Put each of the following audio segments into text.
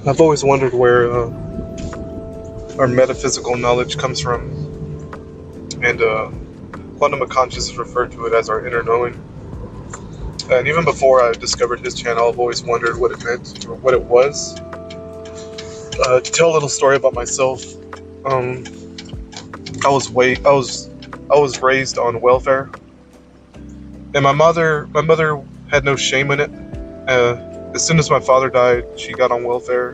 I've always wondered where our metaphysical knowledge comes from, and quantum consciousness referred to it as our inner knowing. And even before I discovered his channel, I've always wondered what it meant or what it was. To tell a little story about myself, um, I was raised on welfare, and my mother had no shame in it. As soon as my father died, she got on welfare,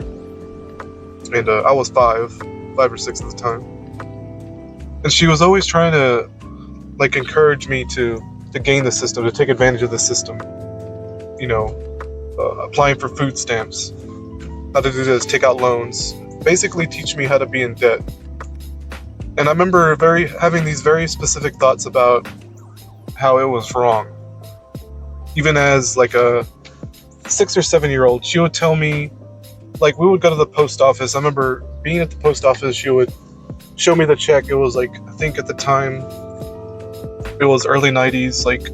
and I was five or six at the time, and she was always trying to like encourage me to gain the system, to take advantage of the system. You know, applying for food stamps, how to do this, take out loans, basically teach me how to be in debt. And I remember having these very specific thoughts about how it was wrong. Even as like a 6 or 7 year old, she would tell me, like, we would go to the post office. I remember being at the post office, she would show me the check. It was like, I think at the time, it was early 90s, like,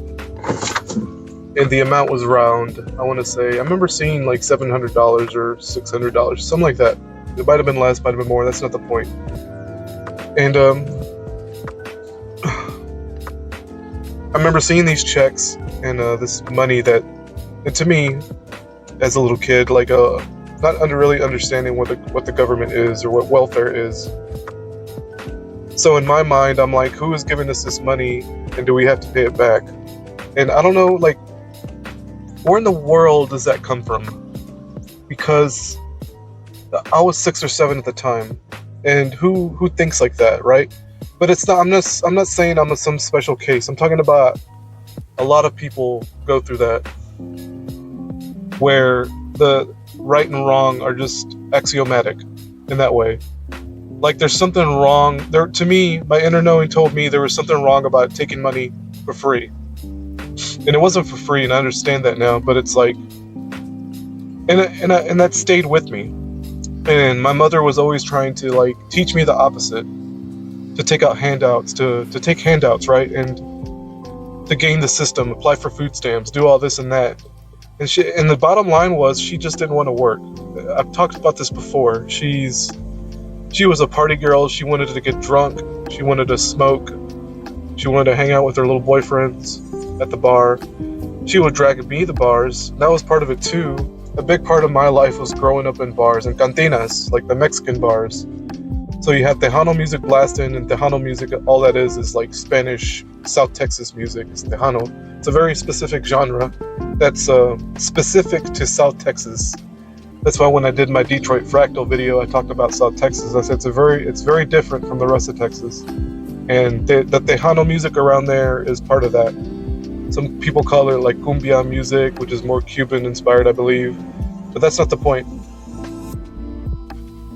and the amount was round, I want to say. I remember seeing like $700 or $600, something like that. It might have been less, might have been more, that's not the point. And I remember seeing these checks and this money that, and to me, as a little kid, like not really understanding what the government is or what welfare is. So in my mind, I'm like, who is giving us this money, and do we have to pay it back? And I don't know, like, where in the world does that come from? Because I was 6 or 7 at the time, and who thinks like that, right? But it's not. I'm not saying I'm some special case. I'm talking about a lot of people go through that, where the right and wrong are just axiomatic in that way. Like there's something wrong there. To me, my inner knowing told me there was something wrong about taking money for free, and it wasn't for free. And I understand that now. But it's like, and that stayed with me. And my mother was always trying to like teach me the opposite, to take out handouts, to take handouts, right, and to game the system, apply for food stamps, do all this and that. And the bottom line was she just didn't want to work. I've talked about this before. She was a party girl. She wanted to get drunk. She wanted to smoke. She wanted to hang out with her little boyfriends at the bar. She would drag me to bars. That was part of it too. A big part of my life was growing up in bars and cantinas, like the Mexican bars. So you have Tejano music blasting, and Tejano music, all that is like Spanish, South Texas music. It's Tejano. It's a very specific genre that's specific to South Texas. That's why when I did my Detroit Fractal video, I talked about South Texas. I said it's very different from the rest of Texas, and the Tejano music around there is part of that. Some people call it like cumbia music, which is more Cuban inspired, I believe, but that's not the point.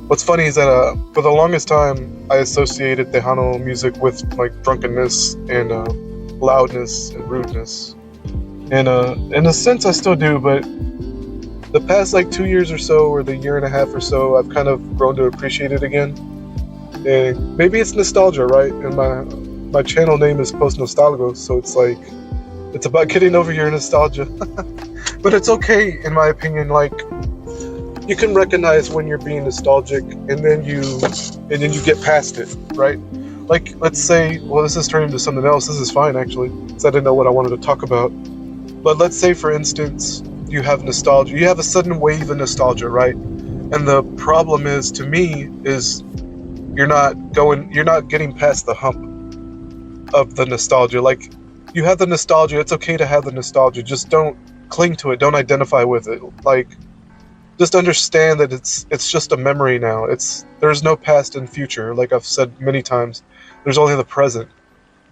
What's funny is that for the longest time, I associated Tejano music with like drunkenness and loudness and rudeness, and in a sense, I still do, but the past like 2 years or so, or the year and a half or so, I've kind of grown to appreciate it again. And maybe it's nostalgia, right? And my channel name is Post Nostalgos, so it's like, it's about getting over your nostalgia. But it's okay, in my opinion. Like, you can recognize when you're being nostalgic, and then you get past it, right? Like, let's say, well, this is turning into something else. This is fine, actually, because I didn't know what I wanted to talk about. But let's say, for instance, you have nostalgia. You have a sudden wave of nostalgia, right? And the problem is, to me, is you're not getting past the hump of the nostalgia. Like, you have the nostalgia. It's okay to have the nostalgia. Just don't cling to it. Don't identify with it. Like, just understand that it's just a memory now. There's no past and future. Like I've said many times, there's only the present.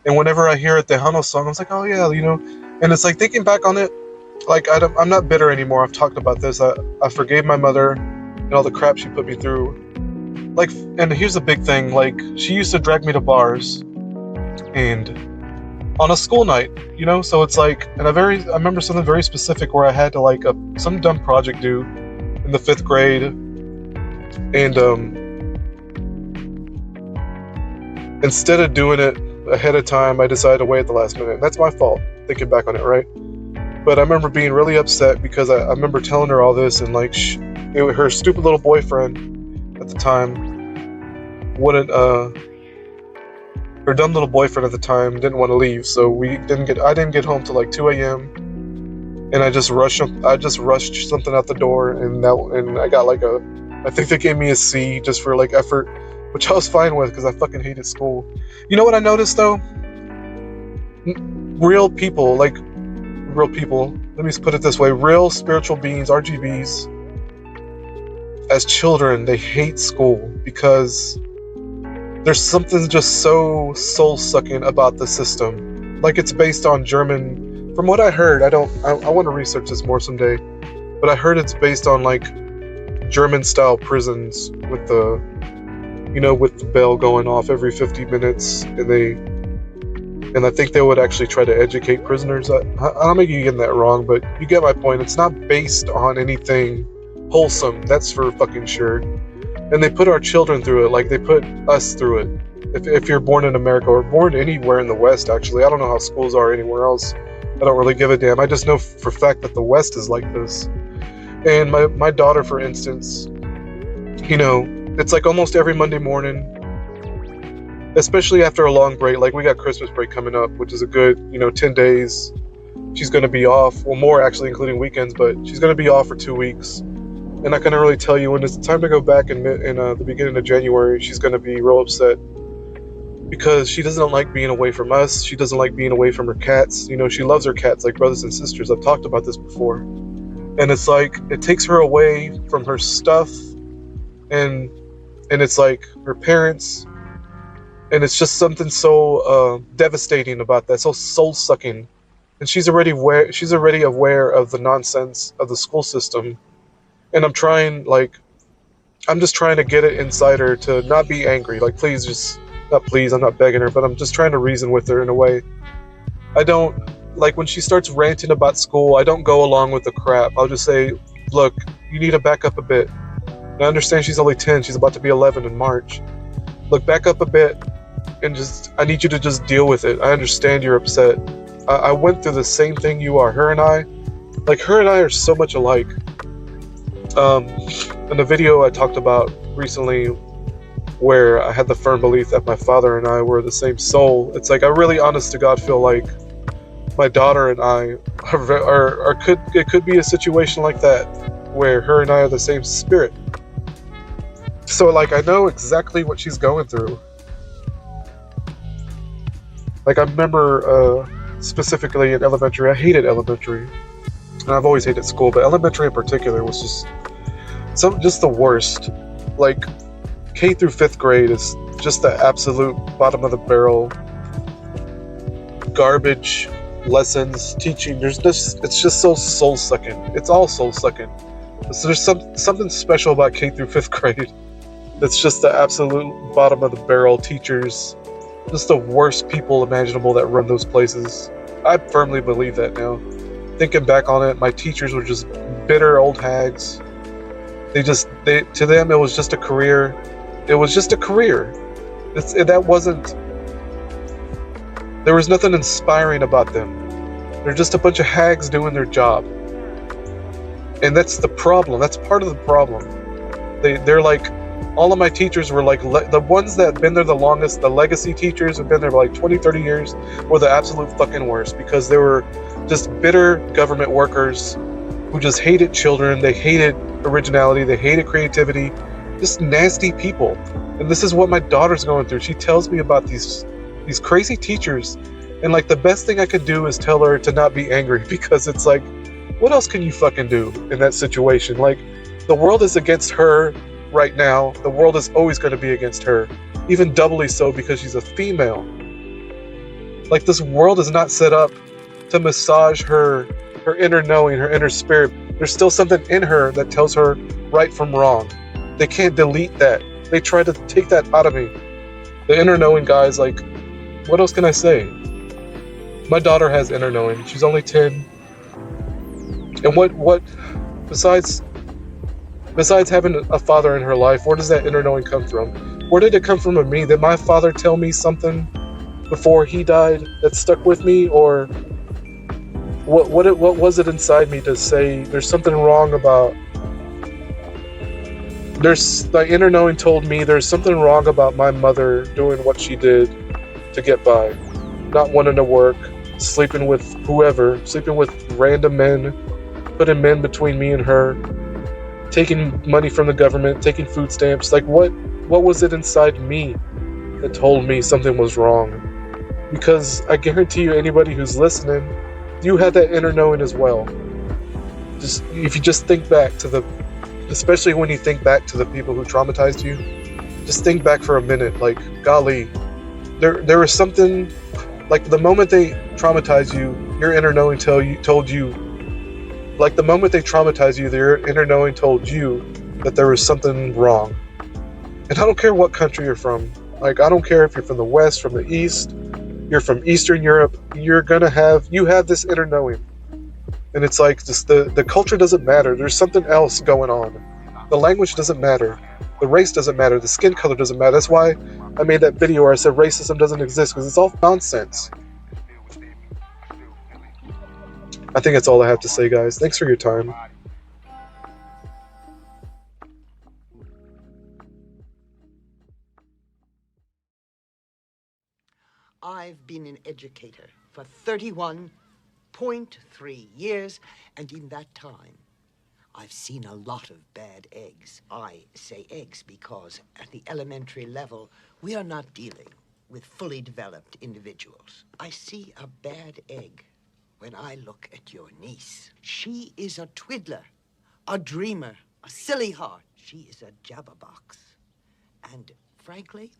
And whenever I hear a Tejano song, I was like, oh yeah, you know. And it's like thinking back on it, like I'm not bitter anymore. I've talked about this. I forgave my mother and all the crap she put me through. Like, and here's the big thing. Like, she used to drag me to bars, and on a school night, you know. So it's like, and I remember something very specific where I had to like some dumb project due in the 5th grade, and instead of doing it ahead of time, I decided to wait at the last minute. That's my fault, thinking back on it, right? But I remember being really upset because I remember telling her all this, and like her stupid little boyfriend at the time wouldn't her dumb little boyfriend at the time didn't want to leave, so I didn't get home till like 2 a.m. and I just rushed something out the door, and I got like I think they gave me a C just for like effort, which I was fine with because I fucking hated school. You know what I noticed though? Real people, let me put it this way, real spiritual beings, RGBs, as children, they hate school because there's something just so soul-sucking about the system. Like, it's based on German. From what I heard, I want to research this more someday, but I heard it's based on like German-style prisons with the bell going off every 50 minutes, and I think they would actually try to educate prisoners. I'm maybe getting that wrong, but you get my point. It's not based on anything wholesome, that's for fucking sure. And they put our children through it, like they put us through it. If you're born in America, or born anywhere in the West, actually. I don't know how schools are anywhere else. I don't really give a damn. I just know for a fact that the West is like this. And my daughter, for instance, it's like almost every Monday morning, especially after a long break. Like, we got Christmas break coming up, which is a good 10 days. She's going to be off, well, more actually, including weekends, but she's going to be off for 2 weeks. And I couldn't really tell you when it's time to go back in the beginning of January. She's going to be real upset because she doesn't like being away from us. She doesn't like being away from her cats. She loves her cats like brothers and sisters. I've talked about this before. And it's like, it takes her away from her stuff, and it's like her parents. And it's just something so devastating about that, so soul-sucking. And she's already aware of the nonsense of the school system. And I'm just trying to get it inside her to not be angry. Like, I'm not begging her, but I'm just trying to reason with her in a way. I don't, like, when she starts ranting about school, I don't go along with the crap. I'll just say, look, you need to back up a bit. And I understand she's only 10, she's about to be 11 in March. Look, back up a bit, and I need you to just deal with it. I understand you're upset. I went through the same thing you are. Her and I are so much alike. In the video I talked about recently, where I had the firm belief that my father and I were the same soul, it's like I really, honest to God, feel like my daughter and I it could be a situation like that, where her and I are the same spirit. So like, I know exactly what she's going through. Like, I remember specifically in elementary, I hated elementary. And I've always hated school, but elementary in particular was just the worst. Like, K through 5th grade is just the absolute bottom of the barrel garbage lessons, teaching. It's just so soul-sucking. It's all soul-sucking. So there's something special about K through 5th grade. It's just the absolute bottom of the barrel teachers. Just the worst people imaginable that run those places. I firmly believe that now. Thinking back on it, my teachers were just bitter old hags. To them, it was just a career. It was just a career. There was nothing inspiring about them. They're just a bunch of hags doing their job. And that's the problem. That's part of the problem. They're like, all of my teachers were like, the ones that have been there the longest, the legacy teachers who've been there for like 20, 30 years, were the absolute fucking worst, because they were just bitter government workers who just hated children. They hated originality. They hated creativity. Just nasty people. And this is what my daughter's going through. She tells me about these crazy teachers, and like, the best thing I could do is tell her to not be angry, because it's like, what else can you fucking do in that situation? Like, the world is against her right now. The world is always going to be against her, even doubly so because she's a female. Like, this world is not set up to massage her inner knowing, her inner spirit. There's still something in her that tells her right from wrong. They can't delete that. They try to take that out of me. The inner knowing, guys, like, what else can I say? My daughter has inner knowing. She's only 10. And what besides having a father in her life, where does that inner knowing come from? Where did it come from in me? Did my father tell me something before he died that stuck with me? Or what was it inside me to say there's something wrong about? There's the inner knowing told me there's something wrong about my mother doing what she did to get by, not wanting to work, sleeping with whoever, sleeping with random men, putting men between me and her, taking money from the government, taking food stamps. Like what was it inside me that told me something was wrong? Because I guarantee you, anybody who's listening, you had that inner knowing as well. Just if you just think back to the, especially when you think back to the people who traumatized you, just think back for a minute. Like, golly, there was something. Like the moment they traumatize you, your inner knowing told you. Like the moment they traumatize you, their inner knowing told you that there was something wrong. And I don't care what country you're from. Like I don't care if you're from the West, from the East, you're from Eastern Europe. You have this inner knowing, and it's like just the culture doesn't matter. There's something else going on. The language doesn't matter. The race doesn't matter. The skin color doesn't matter. That's why I made that video where I said racism doesn't exist, because it's all nonsense. I think that's all I have to say, guys. Thanks for your time. I've been an educator for 31.3 years, and in that time, I've seen a lot of bad eggs. I say eggs because at the elementary level, we are not dealing with fully developed individuals. I see a bad egg when I look at your niece. She is a twiddler, a dreamer, a silly heart. She is a jabberbox. And frankly,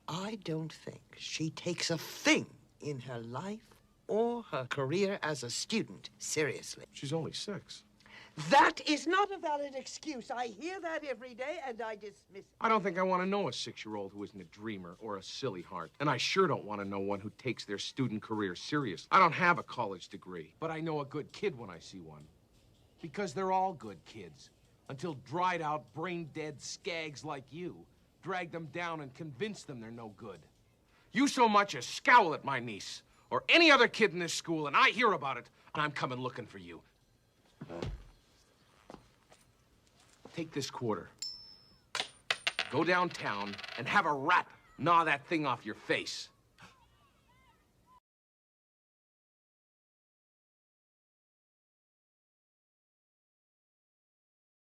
I don't think she takes a thing in her life or her career as a student seriously. She's only 6. That is not a valid excuse. I hear that every day, and I dismiss it. I don't think I want to know a 6-year-old who isn't a dreamer or a silly heart. And I sure don't want to know one who takes their student career seriously. I don't have a college degree, but I know a good kid when I see one. Because they're all good kids. Until dried-out, brain-dead skags like you drag them down and convince them they're no good. You so much as scowl at my niece or any other kid in this school, and I hear about it, and I'm coming looking for you. Take this quarter. Go downtown and have a rat gnaw that thing off your face.